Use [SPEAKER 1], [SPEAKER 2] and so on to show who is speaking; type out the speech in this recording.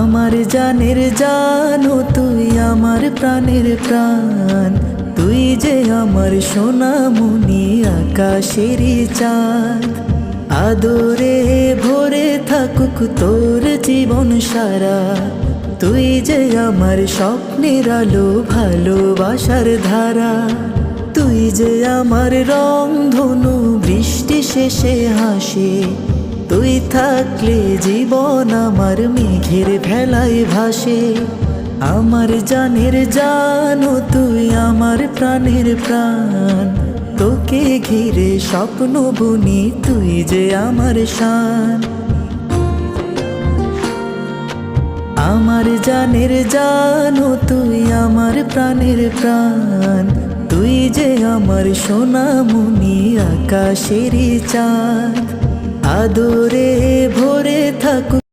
[SPEAKER 1] আমার জানের জানো তুই আমার প্রাণের প্রাণ, তুই যে আমার সোনামণি আকাশেরই চাঁদ। আদরে ভরে থাকুক তোর জীবন সারা, তুই যে আমার স্বপ্নের আলো ভালোবাসার ধারা। তুই যে আমার রংধনু বৃষ্টি শেষে হাসে, তুই থাকলে জীবন আমার মেঘের ভেলায় ভাসে। আমার জানের জানো তুই আমার প্রাণের প্রাণ, তোকে ঘিরে স্বপ্ন বুনি তুই যে আমার শান। আমার জানের জানো তুই আমার প্রাণের প্রাণ, তুই যে আমার সোনামণি আকাশেরই চাঁদ। আদরে ভরে থাকুক